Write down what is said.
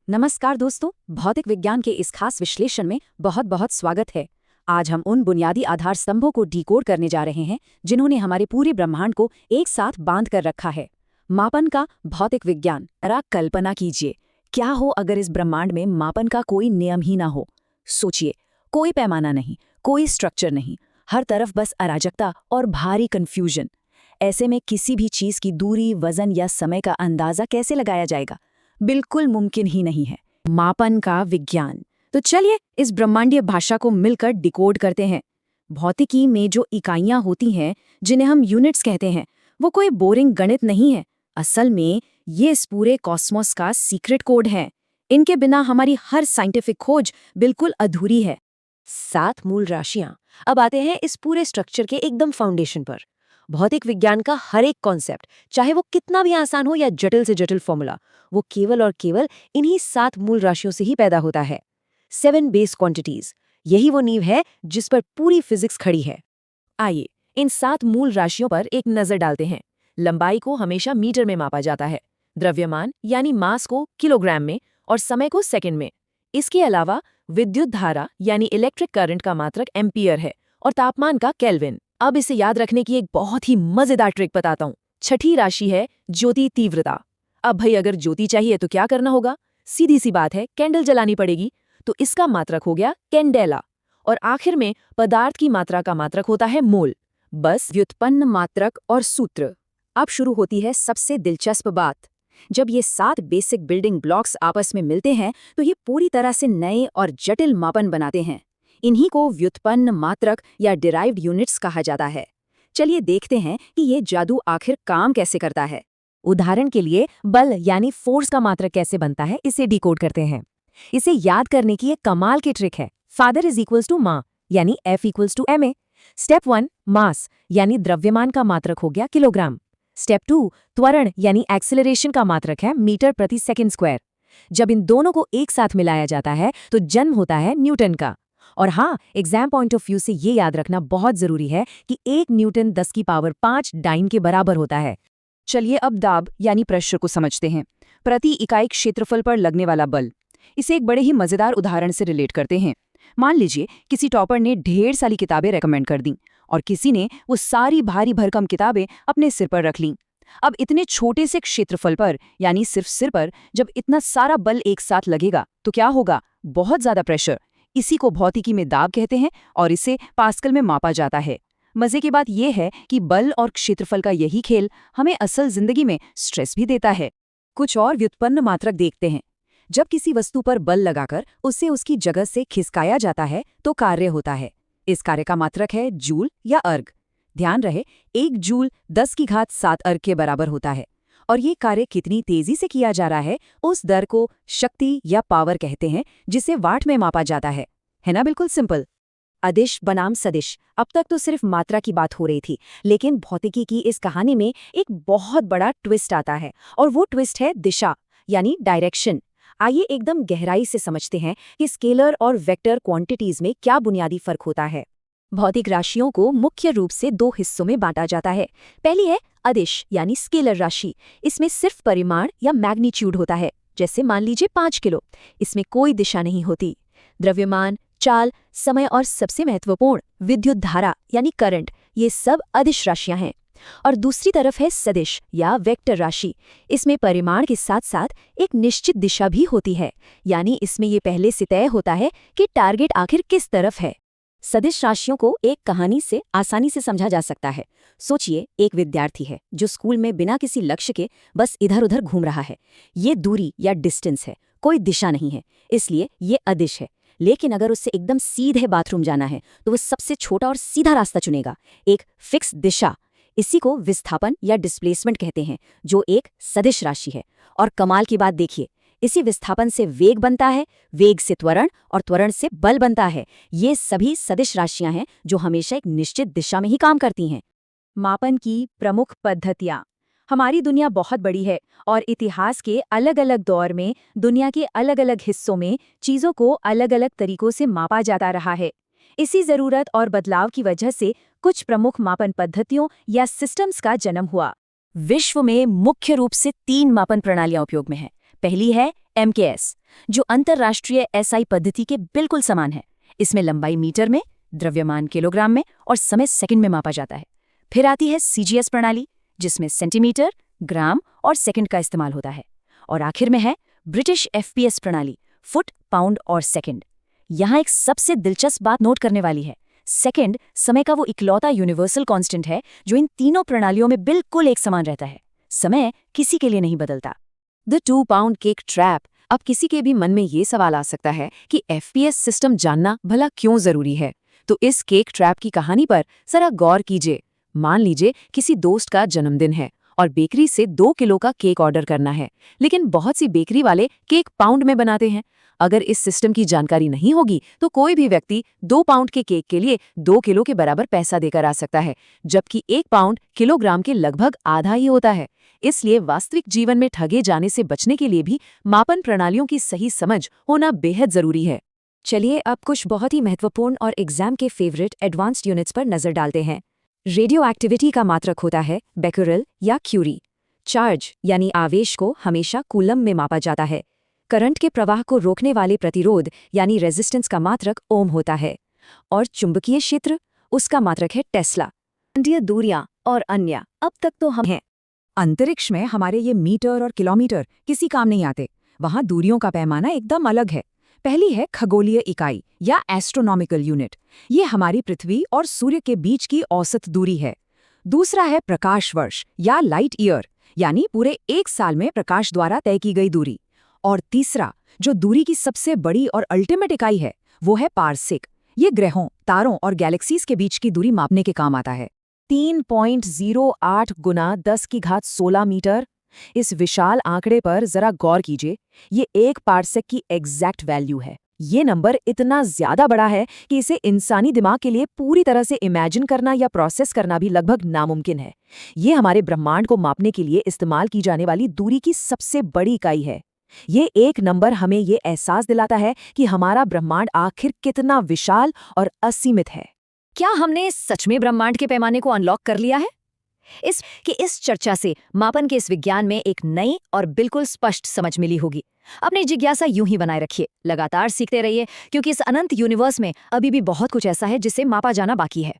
नमस्कार दोस्तों, भौतिक विज्ञान के इस खास विश्लेषण में बहुत बहुत स्वागत है। आज हम उन बुनियादी आधार स्तंभों को डिकोड करने जा रहे हैं जिन्होंने हमारे पूरे ब्रह्मांड को एक साथ बांध कर रखा है। मापन का भौतिक विज्ञान। जरा कल्पना कीजिए, क्या हो अगर इस ब्रह्मांड में मापन का कोई नियम ही ना हो। सोचिए, कोई पैमाना नहीं, कोई स्ट्रक्चर नहीं, हर तरफ बस अराजकता और भारी कन्फ्यूजन। ऐसे में किसी भी चीज की दूरी, वजन या समय का अंदाजा कैसे लगाया जाएगा? बिल्कुल मुमकिन ही नहीं है। मापन का विज्ञान। तो चलिए इस ब्रह्मांडीय भाषा को मिलकर डिकोड करते हैं। भौतिकी में जो इकाइयां होती हैं, जिन्हें हम यूनिट्स कहते हैं, वो कोई बोरिंग गणित नहीं है। असल में ये इस पूरे कॉस्मोस का सीक्रेट कोड है। इनके बिना हमारी हर साइंटिफिक खोज बिल्कुल अधूरी है। 7 मूल राशियां। अब आते हैं इस पूरे स्ट्रक्चर के एकदम फाउंडेशन पर। भौतिक विज्ञान का हर एक कॉन्सेप्ट, चाहे वो कितना भी आसान हो या जटिल से जटिल फॉर्मूला, वो केवल और केवल इन्हीं 7 मूल राशियों से ही पैदा होता है। 7 बेस क्वांटिटीज, यही वो नींव है जिस पर पूरी फिजिक्स खड़ी है। आइए इन 7 मूल राशियों पर एक नजर डालते हैं। लंबाई को हमेशा मीटर में मापा जाता है, द्रव्यमान यानी मास को किलोग्राम में और समय को सेकंड में। इसके अलावा विद्युत धारा यानी इलेक्ट्रिक करंट का मात्रक एम्पियर है और तापमान का केल्विन। अब इसे याद रखने की एक बहुत ही मजेदार ट्रिक बताता हूँ। छठी राशि है ज्योति तीव्रता। अब भाई अगर ज्योति चाहिए तो क्या करना होगा? सीधी सी बात है, कैंडल जलानी पड़ेगी। तो इसका मात्रक हो गया कैंडेला। और आखिर में पदार्थ की मात्रा का मात्रक होता है मोल। बस व्युत्पन्न मात्रक और सूत्र। अब शुरू होती है सबसे दिलचस्प बात। जब ये 7 बेसिक बिल्डिंग ब्लॉक्स आपस में मिलते हैं तो ये पूरी तरह से नए और जटिल मापन बनाते हैं। इन्हीं को व्युत्पन्न मात्रक या डिराइव्ड यूनिट्स कहा जाता है। चलिए देखते हैं कि ये जादू आखिर काम कैसे करता है। उदाहरण के लिए बल यानी फोर्स का मात्रक कैसे बनता है, इसे डिकोड करते हैं। इसे याद करने की एक कमाल की ट्रिक है। फादर इज इक्वल्स टू माँ यानी F equals to ma। Step 1 mass यानी द्रव्यमान का मात्रक हो गया किलोग्राम। स्टेप 2 त्वरण यानी एक्सेलरेशन का मात्रक है मीटर प्रति सेकंड स्क्वायर। जब इन दोनों को एक साथ मिलाया जाता है तो जन्म होता है न्यूटन का। और हाँ, एग्जाम पॉइंट ऑफ व्यू से ये याद रखना बहुत जरूरी है कि 1 न्यूटन 10 की पावर 5 डाइन के बराबर होता है। चलिए अब दाब यानी प्रेशर को समझते हैं। प्रति इकाई क्षेत्रफल पर लगने वाला बल। इसे एक बड़े ही मजेदार उदाहरण से रिलेट करते हैं। मान लीजिए किसी टॉपर ने ढेर सारी किताबें रेकमेंड कर दी और किसी ने वो सारी भारी भरकम किताबें अपने सिर पर रख लीं। अब इतने छोटे से क्षेत्रफल पर यानी सिर्फ सिर पर जब इतना सारा बल एक साथ लगेगा तो क्या होगा? बहुत ज्यादा प्रेशर। इसी को भौतिकी में दाब कहते हैं और इसे पास्कल में मापा जाता है। मजे की बात यह है कि बल और क्षेत्रफल का यही खेल हमें असल जिंदगी में स्ट्रेस भी देता है। कुछ और व्युत्पन्न मात्रक देखते हैं। जब किसी वस्तु पर बल लगाकर उसे उसकी जगह से खिसकाया जाता है तो कार्य होता है। इस कार्य का मात्रक है जूल या अर्ग। ध्यान रहे, 1 जूल 10 की घात 7 अर्ग के बराबर होता है। और ये कार्य कितनी तेजी से किया जा रहा है, उस दर को शक्ति या पावर कहते हैं, जिसे वाट में मापा जाता है ना? बिल्कुल सिंपल। अदिश बनाम सदिश। अब तक तो सिर्फ मात्रा की बात हो रही थी, लेकिन भौतिकी की इस कहानी में एक बहुत बड़ा ट्विस्ट आता है और वो ट्विस्ट है दिशा यानी डायरेक्शन। आइए एकदम गहराई से समझते हैं कि स्केलर और वेक्टर क्वांटिटीज में क्या बुनियादी फर्क होता है। भौतिक राशियों को मुख्य रूप से 2 हिस्सों में बांटा जाता है। पहली है अदिश यानी स्केलर राशि। इसमें सिर्फ परिमाण या मैग्नीट्यूड होता है, जैसे मान लीजिए 5 किलो। इसमें कोई दिशा नहीं होती। द्रव्यमान, चाल, समय और सबसे महत्वपूर्ण विद्युत धारा यानी करंट, ये सब अदिश राशियां हैं। और दूसरी तरफ है सदिश या वेक्टर राशि। इसमें परिमाण के साथ साथ एक निश्चित दिशा भी होती है, यानी इसमें ये पहले से तय होता है कि टारगेट आखिर किस तरफ है। सदिश राशियों को एक कहानी से आसानी से समझा जा सकता है। सोचिए, एक विद्यार्थी है जो स्कूल में बिना किसी लक्ष्य के बस इधर उधर घूम रहा है। ये दूरी या डिस्टेंस है, कोई दिशा नहीं है, इसलिए ये अदिश है। लेकिन अगर उससे एकदम सीधे बाथरूम जाना है तो वो सबसे छोटा और सीधा रास्ता चुनेगा, एक फिक्स दिशा। इसी को विस्थापन या डिस्प्लेसमेंट कहते हैं, जो एक सदिश राशि है। और कमाल की बात देखिए, इसी विस्थापन से वेग बनता है, वेग से त्वरण और त्वरण से बल बनता है। ये सभी सदिश राशियां हैं जो हमेशा एक निश्चित दिशा में ही काम करती हैं। मापन की प्रमुख पद्धतियां। हमारी दुनिया बहुत बड़ी है और इतिहास के अलग अलग दौर में दुनिया के अलग अलग हिस्सों में चीज़ों को अलग अलग तरीकों से मापा जाता रहा है। इसी ज़रूरत और बदलाव की वजह से कुछ प्रमुख मापन पद्धतियों या सिस्टम्स का जन्म हुआ। विश्व में मुख्य रूप से 3 मापन प्रणालियां उपयोग में हैं। पहली है MKS, जो अंतर्राष्ट्रीय एसआई पद्धति के बिल्कुल समान है। इसमें लंबाई मीटर में, द्रव्यमान किलोग्राम में और समय सेकंड में मापा जाता है। फिर आती है सीजीएस प्रणाली, जिसमें सेंटीमीटर, ग्राम और सेकंड का इस्तेमाल होता है। और आखिर में है ब्रिटिश एफपीएस प्रणाली, फुट, पाउंड और सेकंड। यहाँ एक सबसे दिलचस्प बात नोट करने वाली है। सेकंड समय का वो इकलौता यूनिवर्सल कांस्टेंट है जो इन तीनों प्रणालियों में बिल्कुल एक समान रहता है। समय किसी के लिए नहीं बदलता। The 2 pound cake trap. अब किसी के भी मन में ये सवाल आ सकता है कि एफपीएस सिस्टम जानना भला क्यों जरूरी है। तो इस केक ट्रैप की कहानी पर जरा गौर कीजिए। मान लीजिए किसी दोस्त का जन्मदिन है और बेकरी से 2 किलो का केक ऑर्डर करना है, लेकिन बहुत सी बेकरी वाले केक पाउंड में बनाते हैं। अगर इस सिस्टम की जानकारी नहीं होगी तो कोई भी व्यक्ति 2 पाउंड के केक के लिए 2 किलो के बराबर पैसा देकर आ सकता है, जबकि 1 पाउंड किलोग्राम के लगभग आधा ही होता है। इसलिए वास्तविक जीवन में ठगे जाने से बचने के लिए भी मापन प्रणालियों की सही समझ होना बेहद जरूरी है। चलिए अब कुछ बहुत ही महत्वपूर्ण और एग्जाम के फेवरेट एडवांस्ड यूनिट्स पर नजर डालते हैं। रेडियो एक्टिविटी का मात्रक होता है बेक्यूरेल या क्यूरी। चार्ज यानी आवेश को हमेशा कूलम में मापा जाता है। करंट के प्रवाह को रोकने वाले प्रतिरोध यानी रेजिस्टेंस का मात्रक ओम होता है। और चुंबकीय क्षेत्र, उसका मात्रक है टेस्ला। खंडीय दूरियां और अन्य अब तक तो हम हैं। अंतरिक्ष में हमारे ये मीटर और किलोमीटर किसी काम नहीं आते। वहाँ दूरियों का पैमाना एकदम अलग है। पहली है खगोलीय इकाई या एस्ट्रोनॉमिकल यूनिट। ये हमारी पृथ्वी और सूर्य के बीच की औसत दूरी है। दूसरा है प्रकाश वर्ष या लाइट ईयर, यानी पूरे 1 साल में प्रकाश द्वारा तय की गई दूरी। और तीसरा, जो दूरी की सबसे बड़ी और अल्टीमेट इकाई है, वो है पारसेक। ये ग्रहों, तारों और गैलेक्सीज के बीच की दूरी मापने के काम आता है। 3.08 गुना 10 की घात 16 मीटर। इस विशाल आंकड़े पर जरा गौर कीजिए। ये 1 पारसेक की एग्जैक्ट वैल्यू है। ये नंबर इतना ज्यादा बड़ा है कि इसे इंसानी दिमाग के लिए पूरी तरह से इमेजिन करना या प्रोसेस करना भी लगभग नामुमकिन है। ये हमारे ब्रह्मांड को मापने के लिए इस्तेमाल की जाने वाली दूरी की सबसे बड़ी इकाई है। ये एक नंबर हमें ये एहसास दिलाता है कि हमारा ब्रह्मांड आखिर कितना विशाल और असीमित है। क्या हमने सच में ब्रह्मांड के पैमाने को अनलॉक कर लिया है? इस चर्चा से मापन के इस विज्ञान में एक नई और बिल्कुल स्पष्ट समझ मिली होगी। अपनी जिज्ञासा यूं ही बनाए रखिए, लगातार सीखते रहिए, क्योंकि इस अनंत यूनिवर्स में अभी भी बहुत कुछ ऐसा है जिसे मापा जाना बाकी है।